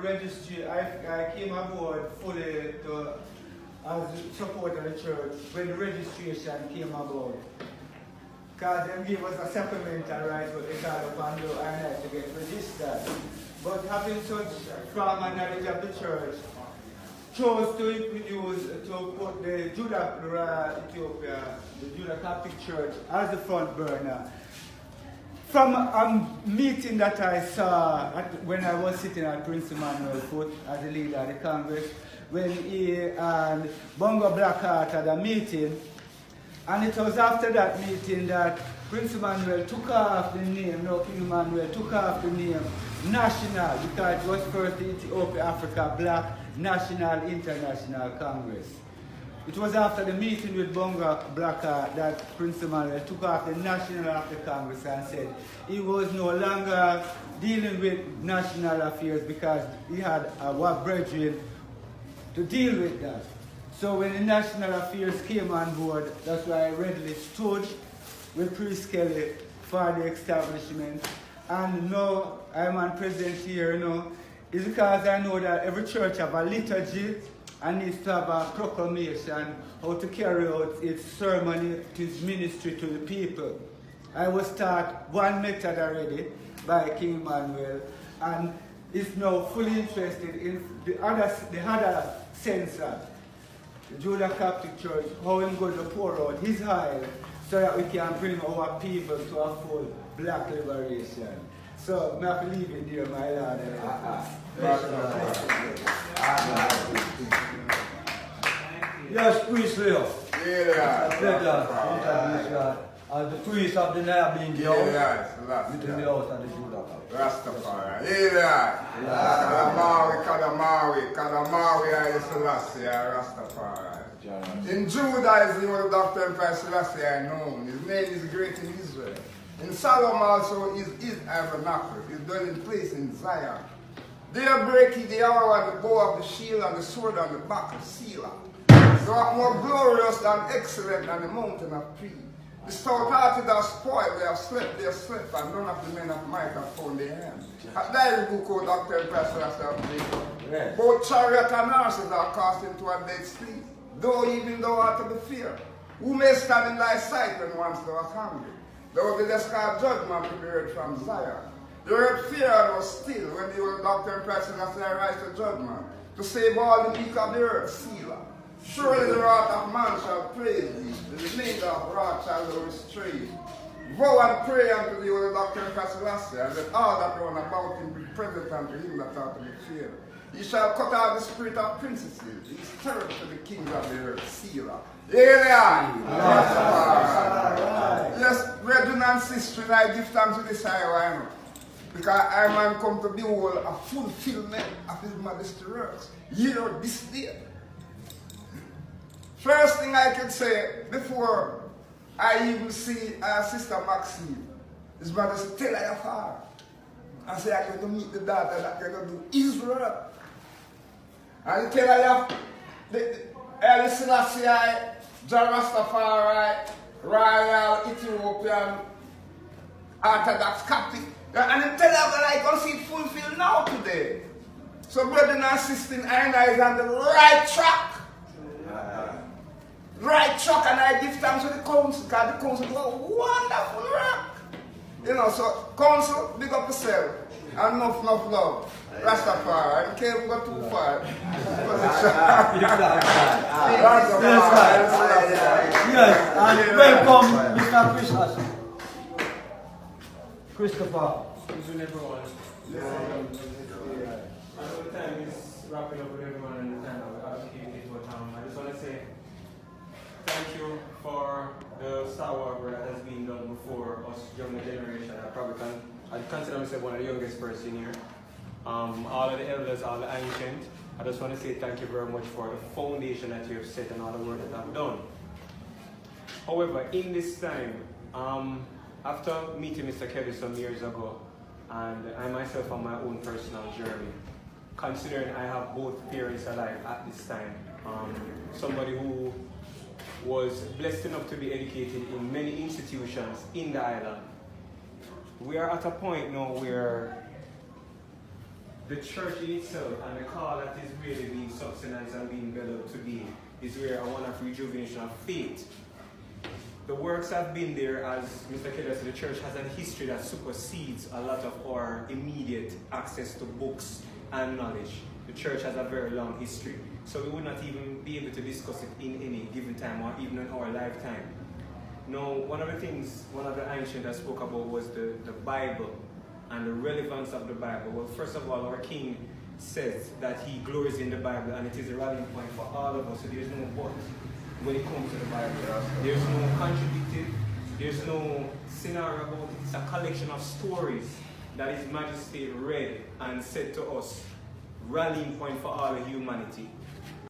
the registry, I came aboard fully to as support of the church when the registration came about. Because they gave us a supplemental right what they call upon the INI to get registered. But having such firm knowledge of the church, chose to introduce to put the Judah Ethiopia, the Judah Catholic Church as the front burner. From a meeting that I saw when I was sitting at Prince Emmanuel Foot as the leader of the Congress, when he and Bongo Blackheart had a meeting, and it was after that meeting that Prince Emmanuel took off the name, King Emmanuel took off the name National, because it was first the Ethiopia Africa Black National International Congress. It was after the meeting with Bongo Blackheart that Prince Emmanuel took off the National of the Congress and said he was no longer dealing with national affairs because he had a brethren to deal with that. So when the national affairs came on board, that's why I readily stood with Priest Kelly for the establishment. And now I'm on president here, is because I know that every church have a liturgy and needs to have a proclamation how to carry out its ceremony, its ministry to the people. I was taught one method already by King Emmanuel, and is now fully interested in the other censor, the Judah Catholic Church, how he's going to pour out his oil so that we can bring our people to a full black liberation. So, I have to leave it there, my Lord. Yes, priest Leo. Yeah. A pleasure to introduce you as the priest of the Nyahbinghi house, within the house of the Judah. Rastafari. Yeah. Kadamawi, I Selassie, Rastafari. In Judah is the old Dr. Emperor Selassie I know. His name is great in Israel. In Salom also is his tabernacle, his dwelling place in Zion. There break he the arrow and the bow of the shield and the sword on the back of Selah. So more glorious and excellent than the mountain of tree. The stout-hearted are spoiled, they have slept, and none of the men of might have found their hand. At thy book, O Dr. Emperor, both chariot and horses are cast into a dead sleep, though even thou art to be feared. Who may stand in thy sight when once thou art hungry? Thou didst call judgment to be heard from Zion. The earth feared was still when the old Dr. Emperor rise to judgment, to save all the weak of the earth, Selah. Surely the wrath of man shall praise thee, the remainder of wrath shall thou restrain. Vow and pray unto the old Dr. Emperor, and let all that round about him be present unto him that ought to be feared. He shall cut out the spirit of princesses, he is terror to the kings of the earth, Selah. Here they are. Yes, brethren and sisters, I give thanks to this I know. Because I man come to behold a fulfillment of his majesty works. Here, this day. First thing I can say, before I even see Sister Maxine, his majesty tell her of her. I say I'm going to meet the daughter that they're going to do Israel. And he tell her of the early Selassie, John Rastafari, Royal Ethiopian Orthodox Catholic. And he tell her that I can see it fulfilled now today. So brethren and sisters, I is on the right track. Right track, and I give thanks to the council, because the council do a wonderful work. So council, big up yourself. And enough love. Rastafari, I can't go too far. Yes, and welcome, Mr. Christopher. Good everyone. I know the time is wrapping up with everyone and the time that we have to keep it, but I just want to say thank you for the star work that has been done before us younger generation. I consider myself one of the youngest person here. All of the elders, all the ancient, I just want to say thank you very much for the foundation that you have set and all the work that I've done. However, in this time, after meeting Mr. Kelly some years ago, and I myself on my own personal journey, considering I have both parents alive at this time, somebody who was blessed enough to be educated in many institutions in the island, we are at a point now where the church in itself and the call that is really being subsidized and being developed today is where I want to rejuvenation of faith. The works have been there, as Mr. Keller said, the church has a history that supersedes a lot of our immediate access to books and knowledge. The church has a very long history. So we would not even be able to discuss it in any given time or even in our lifetime. Now, one of the things, one of the ancients that spoke about was the Bible and the relevance of the Bible. Well, first of all, our King says that he glories in the Bible and it is a rallying point for all of us. So there's no but when it comes to the Bible. There's no contradicted, there's no scenario about it. It's a collection of stories that His Majesty read and said to us, rallying point for all of humanity.